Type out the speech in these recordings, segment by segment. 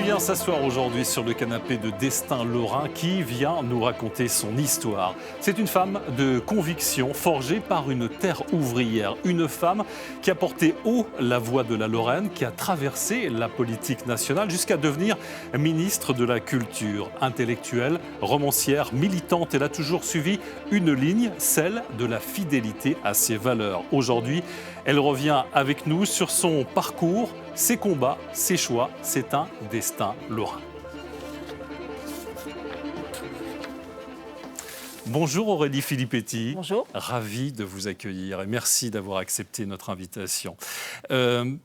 vient s'asseoir aujourd'hui sur le canapé de Destin Lorrain qui vient nous raconter son histoire. C'est une femme de conviction forgée par une terre ouvrière. Une femme qui a porté haut la voix de la Lorraine, qui a traversé la politique nationale jusqu'à devenir ministre de la Culture. Intellectuelle, romancière, militante, elle a toujours suivi une ligne, celle de la fidélité à ses valeurs. Aujourd'hui, elle revient avec nous sur son parcours, ses combats, ses choix. C'est un Destin Lorrain. Bonjour Aurélie Filippetti. Bonjour. Ravi de vous accueillir et merci d'avoir accepté notre invitation.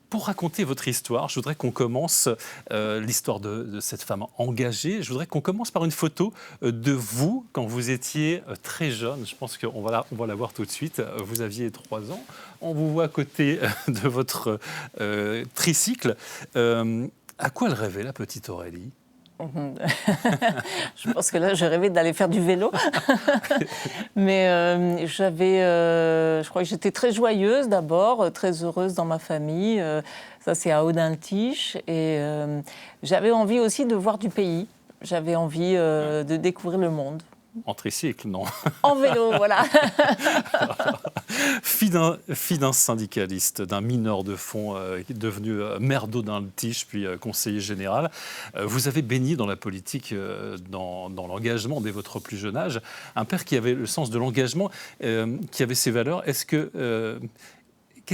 Pour raconter votre histoire, je voudrais qu'on commence l'histoire de cette femme engagée. Je voudrais qu'on commence par une photo de vous quand vous étiez très jeune. Je pense qu'on va la voir tout de suite. Vous aviez 3 ans. On vous voit à côté de votre tricycle. À quoi elle rêvait, la petite Aurélie ? Je pense que là, je rêvais d'aller faire du vélo. Mais je crois que j'étais très joyeuse d'abord, très heureuse dans ma famille. Ça, c'est à Audin-le-Tiche. Et j'avais envie aussi de voir du pays. J'avais envie de découvrir le monde. En tricycle, non. En vélo, voilà. Fille d'un syndicaliste, d'un mineur de fond, qui est devenu maire d'Audin-le-Tiche, puis conseiller général. Vous avez baigné dans la politique, dans l'engagement dès votre plus jeune âge. Un père qui avait le sens de l'engagement, qui avait ses valeurs. Qu'est-ce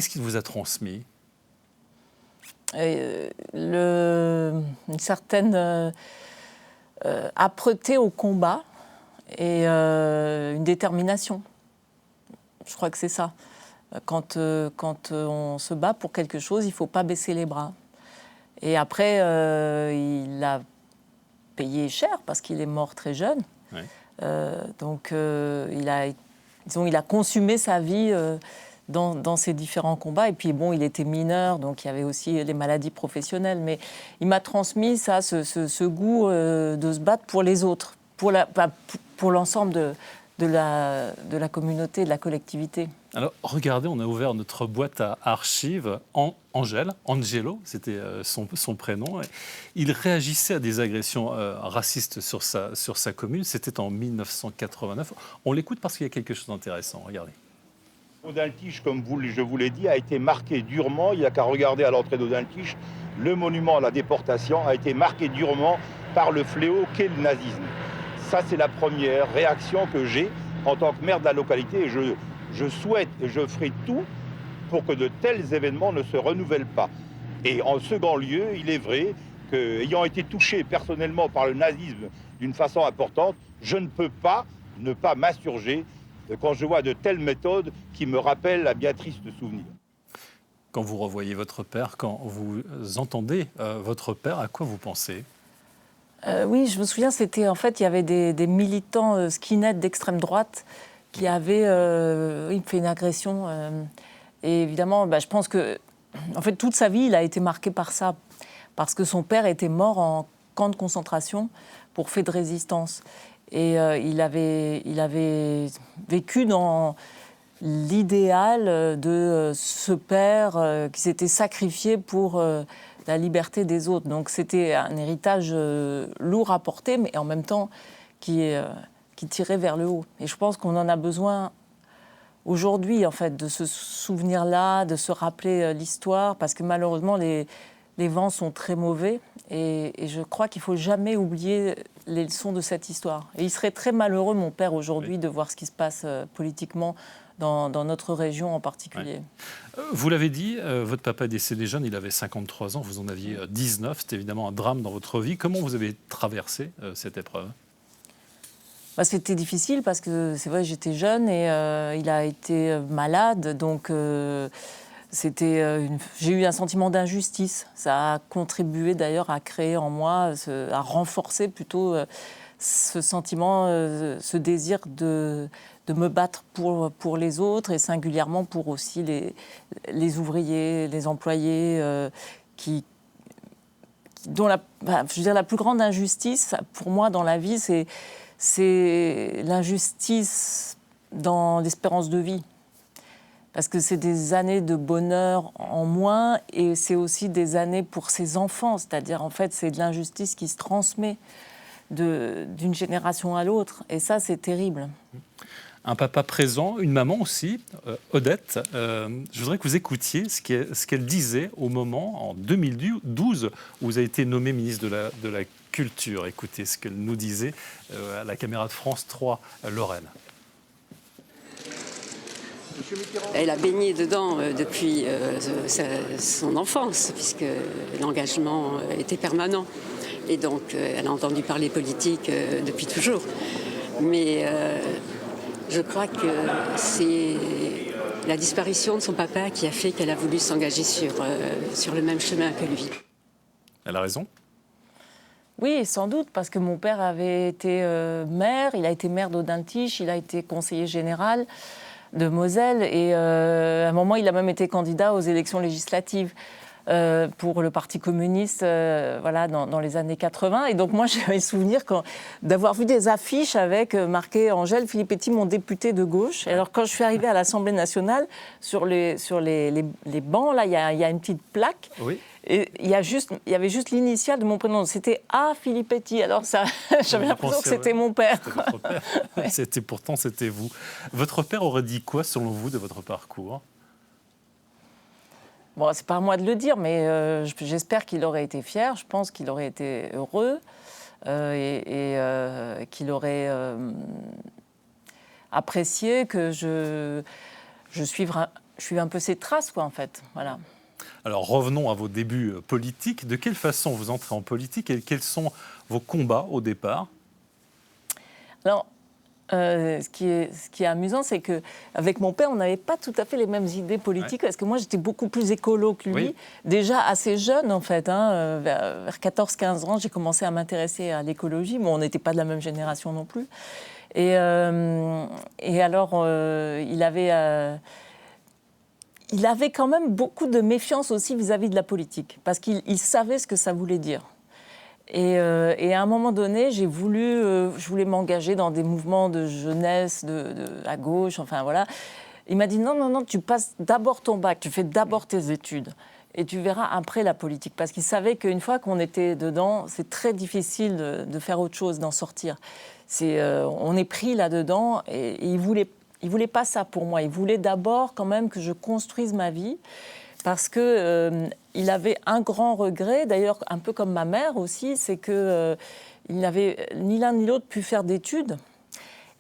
qu'il vous a transmis ? Une certaine âpreté au combat. Et une détermination. Je crois que c'est ça. Quand on se bat pour quelque chose, il ne faut pas baisser les bras. Et après, il a payé cher parce qu'il est mort très jeune. Oui. Donc, il a consumé sa vie dans ces différents combats. Et puis, bon, il était mineur, donc il y avait aussi les maladies professionnelles. Mais il m'a transmis ça, ce goût de se battre pour les autres. Pour l'ensemble de la communauté, de la collectivité. Alors, regardez, on a ouvert notre boîte à archives. Angelo, c'était son prénom. Il réagissait à des agressions racistes sur sa commune. C'était en 1989. On l'écoute parce qu'il y a quelque chose d'intéressant. Regardez. Audin-le-Tiche, comme je vous l'ai dit, a été marqué durement. Il n'y a qu'à regarder à l'entrée d'Audin-le-Tiche. Le monument à la déportation a été marqué durement par le fléau qu'est le nazisme. Ça, c'est la première réaction que j'ai en tant que maire de la localité. Et je souhaite et je ferai tout pour que de tels événements ne se renouvellent pas. Et en second lieu, il est vrai qu'ayant été touché personnellement par le nazisme d'une façon importante, je ne peux pas ne pas m'insurger quand je vois de telles méthodes qui me rappellent un bien triste souvenir. Quand vous revoyez votre père, quand vous entendez votre père, à quoi vous pensez ? Oui, je me souviens, il y avait des militants skinheads d'extrême droite qui avaient fait une agression. Et évidemment, je pense que toute sa vie, il a été marqué par ça, parce que son père était mort en camp de concentration pour fait de résistance. Et il avait vécu dans l'idéal de ce père qui s'était sacrifié pour la liberté des autres. Donc c'était un héritage lourd à porter, mais en même temps qui tirait vers le haut. Et je pense qu'on en a besoin aujourd'hui, en fait, de ce souvenir-là, de se rappeler l'histoire, parce que malheureusement, les vents sont très mauvais. Et je crois qu'il ne faut jamais oublier les leçons de cette histoire. Et il serait très malheureux, mon père, aujourd'hui, de voir ce qui se passe politiquement dans notre région en particulier. Ouais. Vous l'avez dit, votre papa est décédé jeune, il avait 53 ans, vous en aviez 19. C'était évidemment un drame dans votre vie. Comment vous avez traversé cette épreuve ? C'était difficile parce que c'est vrai, j'étais jeune et il a été malade. Donc j'ai eu un sentiment d'injustice. Ça a contribué d'ailleurs à créer en moi, à renforcer plutôt ce sentiment, ce désir de me battre pour les autres et singulièrement pour aussi les ouvriers, les employés dont la plus grande injustice pour moi dans la vie, c'est l'injustice dans l'espérance de vie. parce que c'est des années de bonheur en moins et c'est aussi des années pour ses enfants. C'est-à-dire, en fait, c'est de l'injustice qui se transmet d'une génération à l'autre. Et ça, c'est terrible. Un papa présent, une maman aussi, Odette. Je voudrais que vous écoutiez ce qu'elle disait au moment, en 2012, où vous avez été nommé ministre de la Culture. Écoutez ce qu'elle nous disait à la caméra de France 3, Lorraine. Elle a baigné dedans depuis son enfance, puisque l'engagement était permanent. Et donc, elle a entendu parler politique depuis toujours. Mais je crois que c'est la disparition de son papa qui a fait qu'elle a voulu s'engager sur le même chemin que lui. Elle a raison. Oui, sans doute, parce que mon père avait été maire, il a été maire d'Audintiche, il a été conseiller général de Moselle et à un moment, il a même été candidat aux élections législatives pour le Parti communiste voilà, dans les années 80. Et donc moi, j'ai le souvenir d'avoir vu des affiches avec marqué « Angèle Filippetti, mon député de gauche ». Et alors quand je suis arrivée à l'Assemblée nationale, sur les bancs, là, il y a une petite plaque. Oui. Et il y avait juste l'initiale de mon prénom. C'était A. Filippetti. Alors ça, j'avais l'impression que c'était mon père. C'était votre père. Ouais. Pourtant, c'était vous. Votre père aurait dit quoi, selon vous, de votre parcours ? Bon, c'est pas à moi de le dire, mais j'espère qu'il aurait été fier. Je pense qu'il aurait été heureux et qu'il aurait apprécié que je suive un peu ses traces, quoi, en fait. Voilà. Alors revenons à vos débuts politiques. De quelle façon vous entrez en politique et quels sont vos combats au départ ? Alors, ce qui est amusant, c'est qu'avec mon père, on n'avait pas tout à fait les mêmes idées politiques, parce que moi, j'étais beaucoup plus écolo que lui. Déjà assez jeune, en fait. Vers 14-15 ans, j'ai commencé à m'intéresser à l'écologie. Bon, on n'était pas de la même génération non plus. Et alors, il avait quand même beaucoup de méfiance aussi vis-à-vis de la politique, parce qu'il savait ce que ça voulait dire. Et à un moment donné, je voulais m'engager dans des mouvements de jeunesse à gauche, enfin voilà. Il m'a dit non, tu passes d'abord ton bac, tu fais d'abord tes études, et tu verras après la politique. Parce qu'il savait qu'une fois qu'on était dedans, c'est très difficile de faire autre chose, d'en sortir. On est pris là-dedans, et il voulait pas ça pour moi. Il voulait d'abord quand même que je construise ma vie, parce qu'il avait un grand regret, d'ailleurs un peu comme ma mère aussi, c'est qu'il n'avait ni l'un ni l'autre pu faire d'études.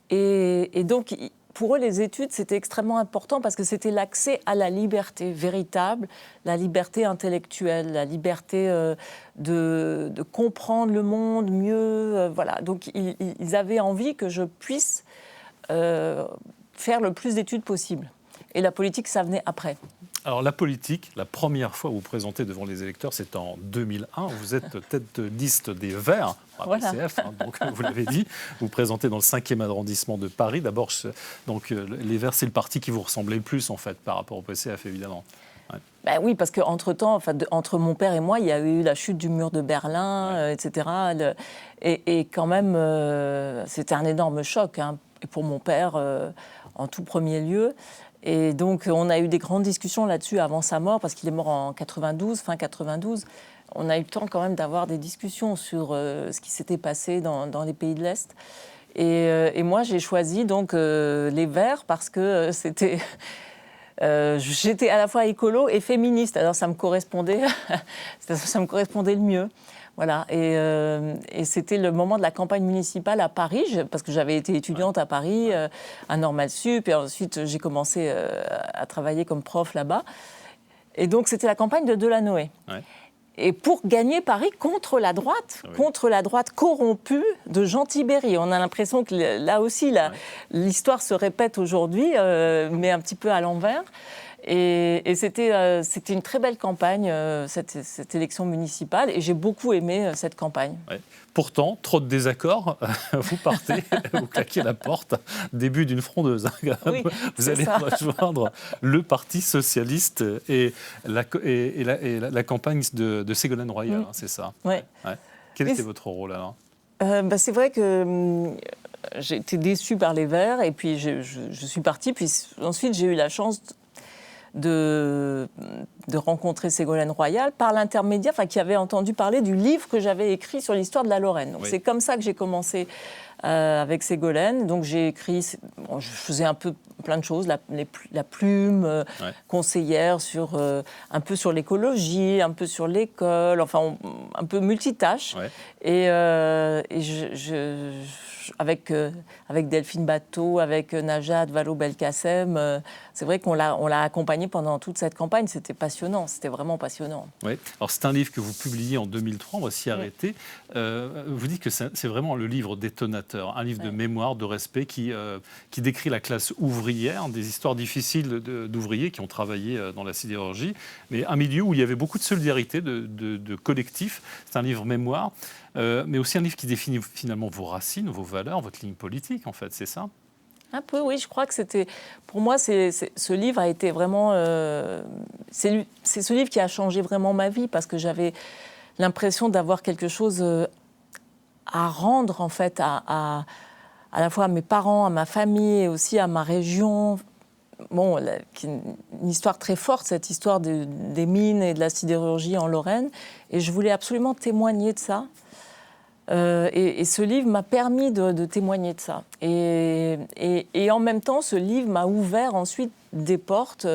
Et donc, pour eux, les études, c'était extrêmement important parce que c'était l'accès à la liberté véritable, la liberté intellectuelle, la liberté de comprendre le monde mieux. Voilà. Donc, ils avaient envie que je puisse faire le plus d'études possible. Et la politique, ça venait après. Alors la politique, la première fois où vous vous présentez devant les électeurs, c'est en 2001. Vous êtes tête de liste des Verts, à voilà. PCF, donc vous l'avez dit. Vous vous présentez dans le 5e arrondissement de Paris. D'abord, donc, les Verts, c'est le parti qui vous ressemblait le plus, en fait, par rapport au PCF, évidemment. Ouais. Ben oui, parce qu'entre-temps, entre mon père et moi, il y a eu la chute du mur de Berlin, etc. Et quand même, c'était un énorme choc, hein, pour mon père, en tout premier lieu. Et donc, on a eu des grandes discussions là-dessus avant sa mort, parce qu'il est mort en 92, fin 92. On a eu le temps quand même d'avoir des discussions sur ce qui s'était passé dans les pays de l'Est. Et moi, j'ai choisi donc les Verts parce que c'était... j'étais à la fois écolo et féministe, alors ça me correspondait le mieux. Voilà, et c'était le moment de la campagne municipale à Paris, parce que j'avais été étudiante à Paris, à Normal Sup, et ensuite j'ai commencé à travailler comme prof là-bas. Et donc c'était la campagne de Delanoë. Ouais. Et pour gagner Paris contre la droite corrompue de Jean Tibéri. On a l'impression que là aussi, l'histoire se répète aujourd'hui, mais un petit peu à l'envers. Et c'était une très belle campagne, cette élection municipale, et j'ai beaucoup aimé cette campagne. Ouais. Pourtant, trop de désaccords, vous partez, vous claquez la porte, début d'une frondeuse. Oui, vous allez rejoindre le Parti socialiste et la campagne de Ségolène Royal, c'est ça. Ouais. Ouais. Quel était votre rôle alors ? C'est vrai que j'ai été déçue par les Verts, et puis je suis partie, puis ensuite j'ai eu la chance de rencontrer Ségolène Royal par l'intermédiaire, qui avait entendu parler du livre que j'avais écrit sur l'histoire de la Lorraine. Donc c'est comme ça que j'ai commencé avec Ségolène. Donc j'ai écrit, je faisais un peu plein de choses, la plume, conseillère un peu sur l'écologie, un peu sur l'école, enfin un peu multitâche. Et avec Delphine Bateau, avec Najat Vallaud-Belkacem, c'est vrai qu'on l'a accompagnée pendant toute cette campagne. C'était passionnant, c'était vraiment passionnant. Oui. Alors c'est un livre que vous publiez en 2003, on va s'y arrêter. Vous dites que c'est vraiment le livre détonateur, un livre de mémoire, de respect qui décrit la classe ouvrière, des histoires difficiles d'ouvriers qui ont travaillé dans la sidérurgie, mais un milieu où il y avait beaucoup de solidarité, de collectif. C'est un livre mémoire, mais aussi un livre qui définit finalement vos racines, vos valeurs, votre ligne politique, en fait, c'est ça ? Un peu, oui. Je crois que c'était... Pour moi, ce livre a été vraiment... c'est ce livre qui a changé vraiment ma vie, parce que j'avais l'impression d'avoir quelque chose à rendre, en fait, à la fois à mes parents, à ma famille, et aussi à ma région. Bon, une histoire très forte, cette histoire des mines et de la sidérurgie en Lorraine. Et je voulais absolument témoigner de ça. Et ce livre m'a permis de témoigner de ça. Et en même temps, ce livre m'a ouvert ensuite des portes.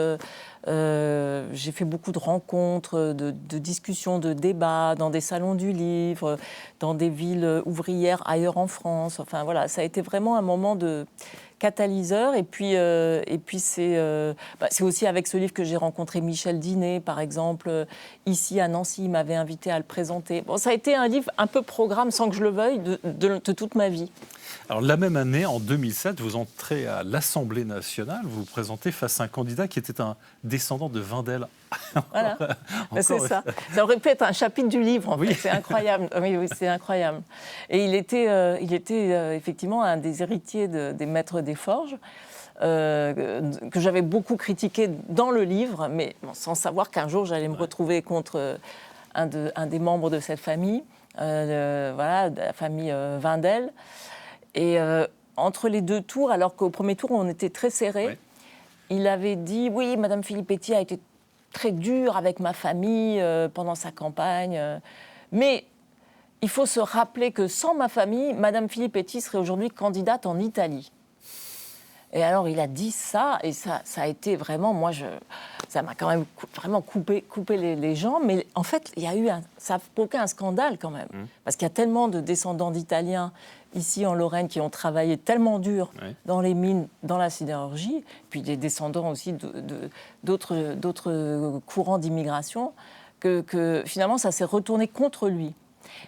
J'ai fait beaucoup de rencontres, de discussions, de débats dans des salons du livre, dans des villes ouvrières ailleurs en France. Enfin voilà, ça a été vraiment un moment de catalyseur. Et puis c'est aussi avec ce livre que j'ai rencontré Michel Dinet, par exemple, ici à Nancy. Il m'avait invité à le présenter. Bon, ça a été un livre un peu programme, sans que je le veuille, de toute ma vie. Alors la même année, en 2007, vous entrez à l'Assemblée nationale, vous vous présentez face à un candidat qui était un descendant de Wendel. Voilà, c'est ça. Ça aurait pu être un chapitre du livre, en fait. C'est incroyable. Oui, c'est incroyable. Et il était effectivement un des héritiers des maîtres des forges, que j'avais beaucoup critiqué dans le livre, mais sans savoir qu'un jour j'allais me retrouver contre un des membres de cette famille, de la famille Wendel. Et entre les deux tours, alors qu'au premier tour, on était très serrés, il avait dit « Oui, Madame Filippetti a été très dure avec ma famille pendant sa campagne. Mais il faut se rappeler que sans ma famille, Madame Filippetti serait aujourd'hui candidate en Italie. » Et alors, il a dit ça, et ça a été vraiment... ça m'a quand même vraiment coupé les jambes. Mais en fait, ça a provoqué un scandale quand même. Parce qu'il y a tellement de descendants d'Italiens ici en Lorraine qui ont travaillé tellement dur dans les mines, dans la sidérurgie, puis des descendants aussi d'autres courants d'immigration, que finalement, ça s'est retourné contre lui.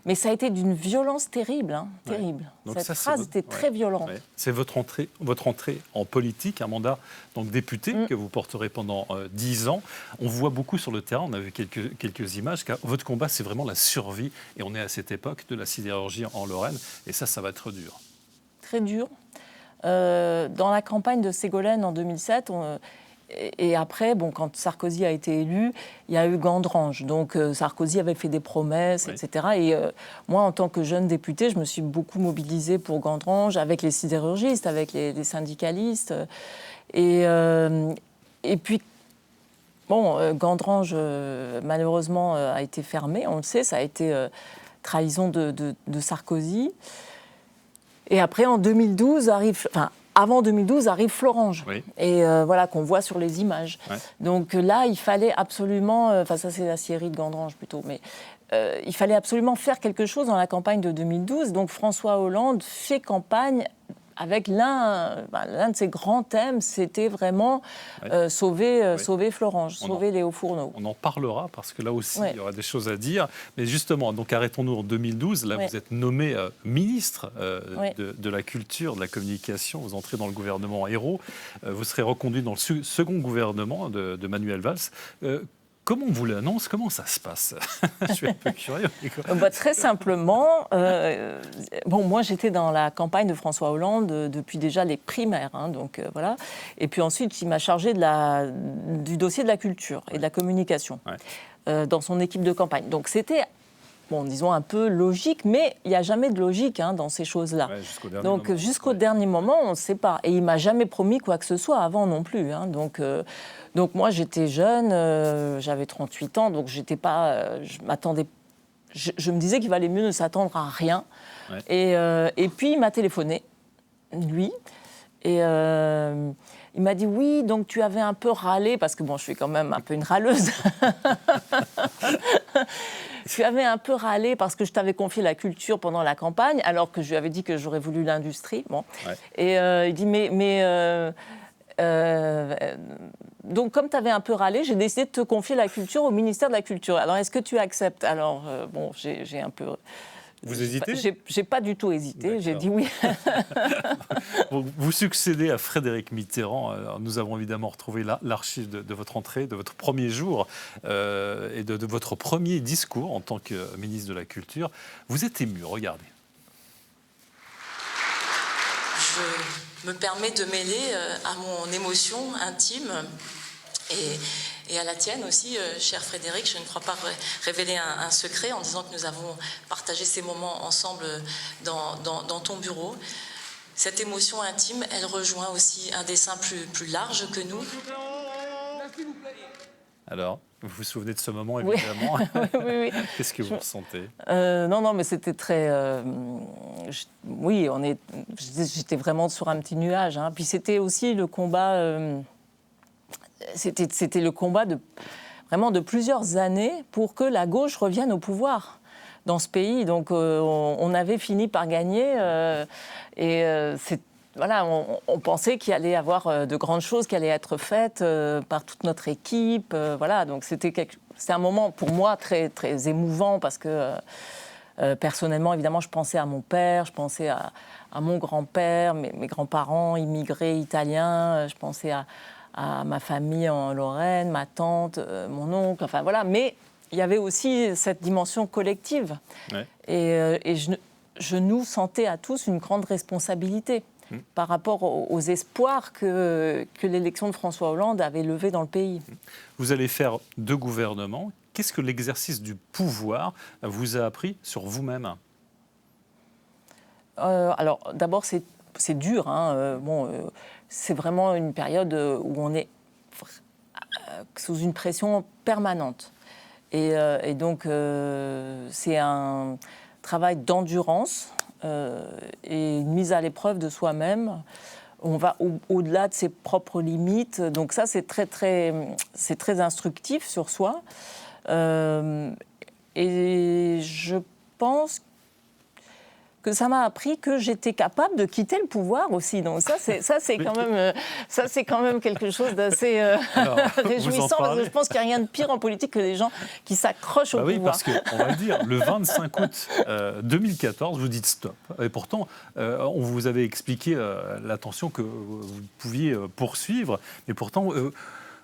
Mais ça a été d'une violence terrible, terrible. Donc cette phrase était très violente. C'est votre entrée en politique, un mandat donc député que vous porterez pendant 10 ans. On voit beaucoup sur le terrain, on a vu quelques images, car votre combat, c'est vraiment la survie. Et on est à cette époque de la sidérurgie en Lorraine, et ça va être dur. Très dur. Dans la campagne de Ségolène en 2007, et après, quand Sarkozy a été élu, il y a eu Gandrange. Donc Sarkozy avait fait des promesses, etc. Et moi, en tant que jeune députée, je me suis beaucoup mobilisée pour Gandrange, avec les sidérurgistes, avec les syndicalistes. Et puis, Gandrange, malheureusement, a été fermé. On le sait, ça a été trahison de Sarkozy. Et après, en 2012, avant 2012 arrive Florange, et qu'on voit sur les images. Donc là, il fallait absolument, ça c'est la série de Gandrange plutôt, mais il fallait absolument faire quelque chose dans la campagne de 2012. Donc François Hollande fait campagne avec l'un de ses grands thèmes, c'était vraiment sauver Florange, sauver Léo Fourneau. On en parlera, parce que là aussi, il y aura des choses à dire. Mais justement, donc arrêtons-nous en 2012. Là, vous êtes nommé ministre de la Culture, de la Communication. Vous entrez dans le gouvernement Ayrault. Vous serez reconduit dans le second gouvernement de Manuel Valls. Comment on vous l'annonce? Comment ça se passe? Je suis un peu curieux. Très simplement, moi j'étais dans la campagne de François Hollande depuis déjà les primaires, donc voilà. Et puis ensuite, il m'a chargé du dossier de la culture et de la communication dans son équipe de campagne. Donc c'était bon, disons un peu logique, mais il n'y a jamais de logique dans ces choses-là. Ouais, Donc jusqu'au dernier moment, on ne sait pas. Et il ne m'a jamais promis quoi que ce soit avant non plus. Donc moi, j'étais jeune, j'avais 38 ans, donc j'étais pas, je m'attendais. Je me disais qu'il valait mieux ne s'attendre à rien. Ouais. Et puis il m'a téléphoné, lui, et il m'a dit oui, donc tu avais un peu râlé, parce que bon, je suis quand même un peu une râleuse. Tu avais un peu râlé parce que je t'avais confié la culture pendant la campagne, alors que je lui avais dit que j'aurais voulu l'industrie. Bon. Ouais. Et il dit donc, comme tu avais un peu râlé, j'ai décidé de te confier la culture au ministère de la Culture. Alors, est-ce que tu acceptes ? Alors, bon, j'ai un peu... Vous hésitez ? J'ai pas du tout hésité, D'accord. J'ai dit oui. Vous succédez à Frédéric Mitterrand. Alors, nous avons évidemment retrouvé l'archive de votre entrée, de votre premier jour et de votre premier discours en tant que ministre de la Culture. Vous êtes ému, regardez. Je me permets de mêler à mon émotion intime et à la tienne aussi, cher Frédéric. Je ne crois pas révéler un secret en disant que nous avons partagé ces moments ensemble dans ton bureau. Cette émotion intime, elle rejoint aussi un dessein plus large que nous. Alors, vous vous souvenez de ce moment, évidemment. Oui. Qu'est-ce que vous ressentez ? Non, mais c'était très... oui, j'étais vraiment sur un petit nuage. Puis c'était aussi le combat... C'était le combat vraiment de plusieurs années pour que la gauche revienne au pouvoir dans ce pays. Donc on avait fini par gagner voilà, on pensait qu'il allait y avoir de grandes choses qui allaient être faites par toute notre équipe. Voilà, donc c'était un moment pour moi très, très émouvant parce que personnellement, évidemment, je pensais à mon père, je pensais à mon grand-père, mes grands-parents immigrés italiens, je pensais à ma famille en Lorraine, ma tante, mon oncle, enfin voilà. Mais il y avait aussi cette dimension collective. Ouais. Et je nous sentais à tous une grande responsabilité par rapport aux espoirs que l'élection de François Hollande avait levés dans le pays. Vous allez faire 2 gouvernements. Qu'est-ce que l'exercice du pouvoir vous a appris sur vous-même ? Alors, d'abord, c'est dur. C'est vraiment une période où on est sous une pression permanente. Et donc, c'est un travail d'endurance et une mise à l'épreuve de soi-même. On va au-delà de ses propres limites. Donc ça, c'est très instructif sur soi. Et je pense que ça m'a appris que j'étais capable de quitter le pouvoir aussi. Donc ça, c'est quand même quelque chose d'assez réjouissant. Parce que je pense qu'il n'y a rien de pire en politique que les gens qui s'accrochent au pouvoir. Oui, parce qu'on va le dire, le 25 août 2014, vous dites stop. Et pourtant, on vous avait expliqué l'attention que vous pouviez poursuivre. Et pourtant,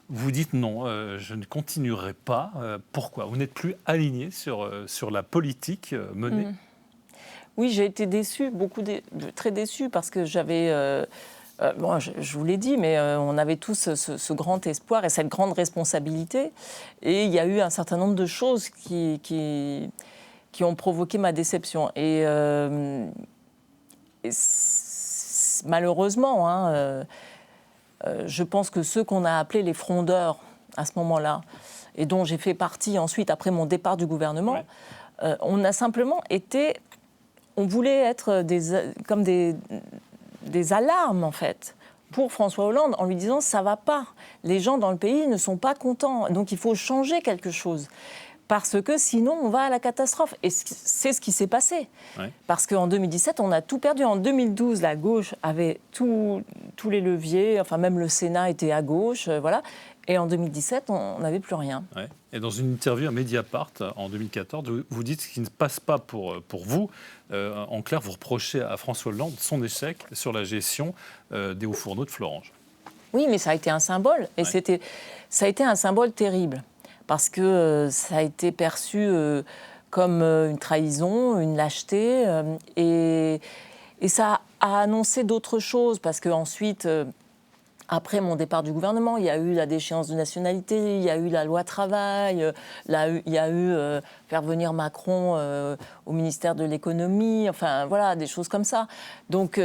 vous dites non, je ne continuerai pas. Pourquoi ? Vous n'êtes plus aligné sur la politique menée Oui, j'ai été déçue, très déçue, parce que j'avais... je vous l'ai dit, mais on avait tous ce grand espoir et cette grande responsabilité. Et il y a eu un certain nombre de choses qui ont provoqué ma déception. Et malheureusement, je pense que ceux qu'on a appelés les frondeurs à ce moment-là, et dont j'ai fait partie ensuite, après mon départ du gouvernement, ouais. On a simplement été... On voulait être comme des alarmes, en fait, pour François Hollande, en lui disant « ça ne va pas, les gens dans le pays ne sont pas contents, donc il faut changer quelque chose ». Parce que sinon, on va à la catastrophe. Et c'est ce qui s'est passé. Ouais. Parce qu'en 2017, on a tout perdu. En 2012, la gauche avait tous les leviers, enfin même le Sénat était à gauche, voilà. Et en 2017, on n'avait plus rien. Ouais. Et dans une interview à Mediapart en 2014, vous dites ce qui ne passe pas pour vous. En clair, vous reprochez à François Hollande son échec sur la gestion des hauts-fourneaux de Florange. Oui, mais ça a été un symbole. Et ouais. Ça a été un symbole terrible. Parce que ça a été perçu comme une trahison, une lâcheté. Et ça a annoncé d'autres choses. Parce qu'ensuite... Après mon départ du gouvernement, il y a eu la déchéance de nationalité, il y a eu la loi travail, il y a eu faire venir Macron au ministère de l'économie, enfin voilà, des choses comme ça. Donc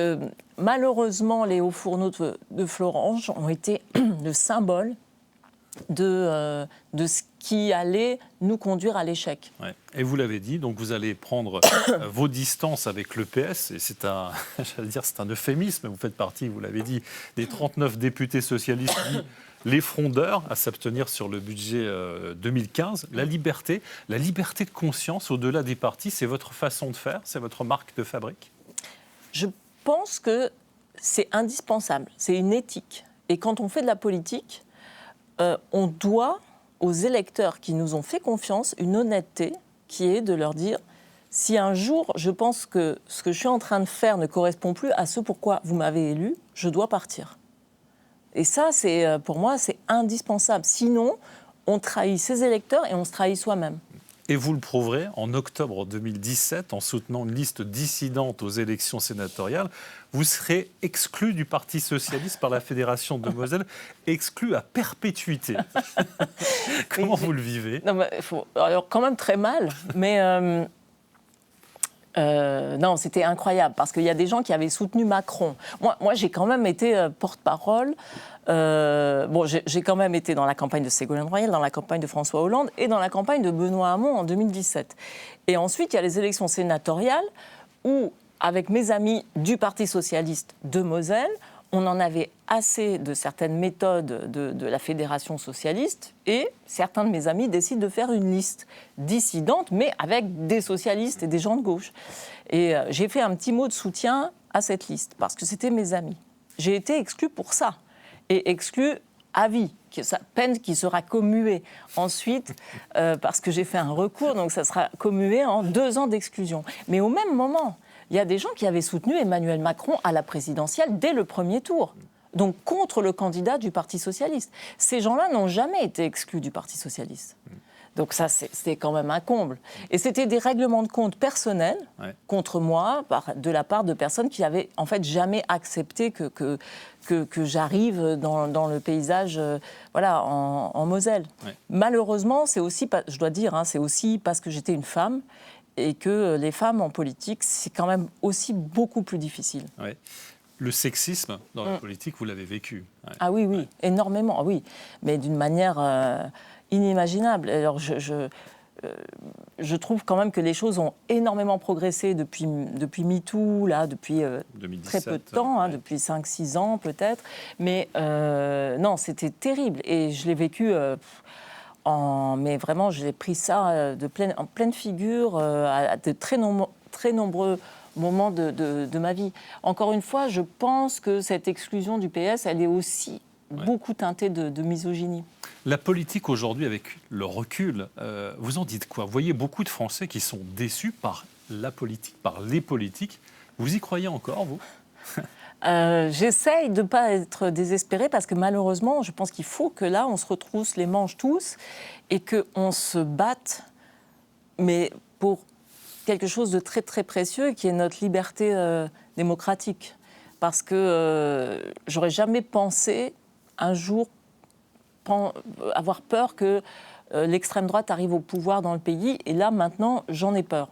malheureusement, les hauts fourneaux de Florange ont été le symbole de ce qui allait nous conduire à l'échec. Ouais. Et vous l'avez dit, donc vous allez prendre vos distances avec le PS, et c'est un euphémisme, vous faites partie, vous l'avez dit, des 39 députés socialistes dits les frondeurs à s'abstenir sur le budget 2015. La liberté de conscience au-delà des partis, c'est votre façon de faire, c'est votre marque de fabrique? Je pense que c'est indispensable, c'est une éthique. Et quand on fait de la politique, on doit aux électeurs qui nous ont fait confiance une honnêteté qui est de leur dire si un jour je pense que ce que je suis en train de faire ne correspond plus à ce pourquoi vous m'avez élu, je dois partir. Et ça, pour moi, c'est indispensable. Sinon, on trahit ses électeurs et on se trahit soi-même. Et vous le prouverez en octobre 2017 en soutenant une liste dissidente aux élections sénatoriales. Vous serez exclu du Parti socialiste par la Fédération de Moselle, exclu à perpétuité. Comment vous le vivez? Alors quand même très mal, mais non, c'était incroyable parce qu'il y a des gens qui avaient soutenu Macron. Moi j'ai quand même été porte-parole. J'ai quand même été dans la campagne de Ségolène Royal, dans la campagne de François Hollande et dans la campagne de Benoît Hamon en 2017. Et ensuite, il y a les élections sénatoriales où, avec mes amis du Parti socialiste de Moselle, on en avait assez de certaines méthodes de la Fédération socialiste et certains de mes amis décident de faire une liste dissidente, mais avec des socialistes et des gens de gauche. Et j'ai fait un petit mot de soutien à cette liste parce que c'était mes amis. J'ai été exclue pour ça. Et exclu à vie, peine qui sera commuée ensuite, parce que j'ai fait un recours, donc ça sera commué en 2 ans d'exclusion. Mais au même moment, il y a des gens qui avaient soutenu Emmanuel Macron à la présidentielle dès le premier tour, donc contre le candidat du Parti socialiste. Ces gens-là n'ont jamais été exclus du Parti socialiste. Donc ça, c'était quand même un comble. Et c'était des règlements de compte personnels contre moi, de la part de personnes qui avaient en fait jamais accepté que j'arrive dans le paysage en Moselle. Ouais. Malheureusement, c'est aussi, je dois dire, c'est aussi parce que j'étais une femme et que les femmes en politique, c'est quand même aussi beaucoup plus difficile. Ouais. Le sexisme dans la politique, vous l'avez vécu. Ouais. Ah oui, énormément, oui. Mais d'une manière inimaginable. Alors je trouve quand même que les choses ont énormément progressé depuis MeToo, là, depuis 2017, très peu de temps, depuis 5-6 ans peut-être. Mais non, c'était terrible. Et je l'ai vécu... mais vraiment, j'ai pris ça en pleine figure à de très nombreux moments de ma vie. Encore une fois, je pense que cette exclusion du PS, elle est aussi beaucoup teintée de misogynie. La politique aujourd'hui, avec le recul, vous en dites quoi? Vous voyez beaucoup de Français qui sont déçus par la politique, par les politiques. Vous y croyez encore, vous? J'essaye de ne pas être désespérée parce que malheureusement, je pense qu'il faut que là, on se retrousse les manches tous et qu'on se batte, mais pour quelque chose de très très précieux qui est notre liberté démocratique. Parce que j'aurais jamais pensé un jour avoir peur que l'extrême droite arrive au pouvoir dans le pays. Et là, maintenant, j'en ai peur.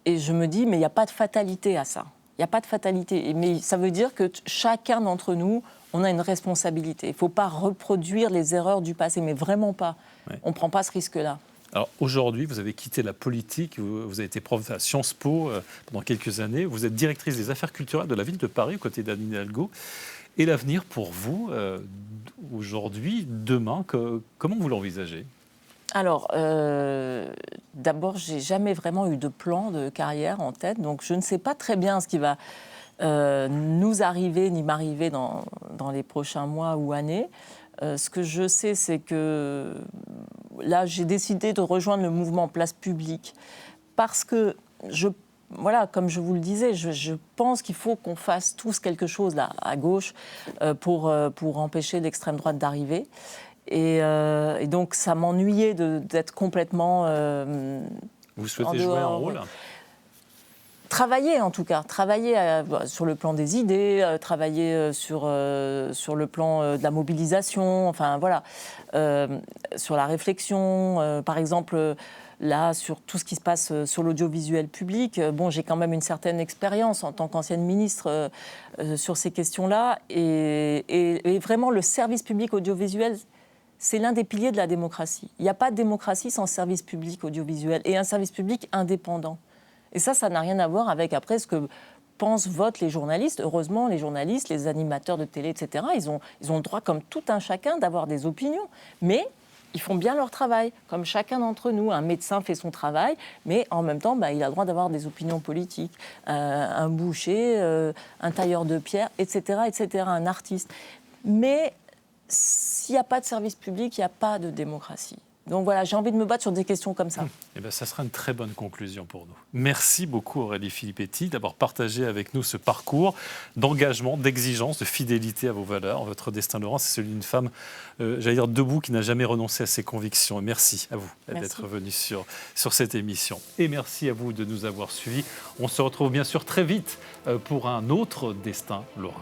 Et je me dis, mais il n'y a pas de fatalité à ça. Il n'y a pas de fatalité. Mais ça veut dire que chacun d'entre nous, on a une responsabilité. Il ne faut pas reproduire les erreurs du passé, mais vraiment pas. Ouais. On ne prend pas ce risque-là. Alors aujourd'hui, vous avez quitté la politique, vous avez été prof à Sciences Po pendant quelques années, vous êtes directrice des affaires culturelles de la ville de Paris, aux côtés d'Anne Hidalgo. Et l'avenir pour vous, aujourd'hui, demain, comment vous l'envisagez ? Alors, d'abord, je n'ai jamais vraiment eu de plan de carrière en tête, donc je ne sais pas très bien ce qui va nous arriver ni m'arriver dans les prochains mois ou années. Ce que je sais, c'est que là, j'ai décidé de rejoindre le mouvement Place Publique parce que, comme je vous le disais, je pense qu'il faut qu'on fasse tous quelque chose là, à gauche pour empêcher l'extrême droite d'arriver. Et donc, ça m'ennuyait d'être complètement Vous souhaitez jouer un rôle ? Travailler en tout cas, travailler sur le plan des idées, travailler sur le plan de la mobilisation, enfin voilà, sur la réflexion, par exemple là sur tout ce qui se passe sur l'audiovisuel public. Bon, j'ai quand même une certaine expérience en tant qu'ancienne ministre sur ces questions-là et vraiment le service public audiovisuel, c'est l'un des piliers de la démocratie. Il n'y a pas de démocratie sans service public audiovisuel et un service public indépendant. Et ça n'a rien à voir avec après ce que pensent, votent les journalistes. Heureusement, les journalistes, les animateurs de télé, etc., ils ont le droit, comme tout un chacun, d'avoir des opinions. Mais ils font bien leur travail, comme chacun d'entre nous. Un médecin fait son travail, mais en même temps, il a le droit d'avoir des opinions politiques. Un boucher, un tailleur de pierre, etc., un artiste. Mais s'il n'y a pas de service public, il n'y a pas de démocratie. Donc voilà, j'ai envie de me battre sur des questions comme ça. Eh bien, ça sera une très bonne conclusion pour nous. Merci beaucoup Aurélie Filippetti d'avoir partagé avec nous ce parcours d'engagement, d'exigence, de fidélité à vos valeurs. Votre destin, Laurent, c'est celui d'une femme, j'allais dire debout, qui n'a jamais renoncé à ses convictions. Et merci à vous d'être venu sur cette émission. Et merci à vous de nous avoir suivis. On se retrouve bien sûr très vite pour un autre destin, Laurent.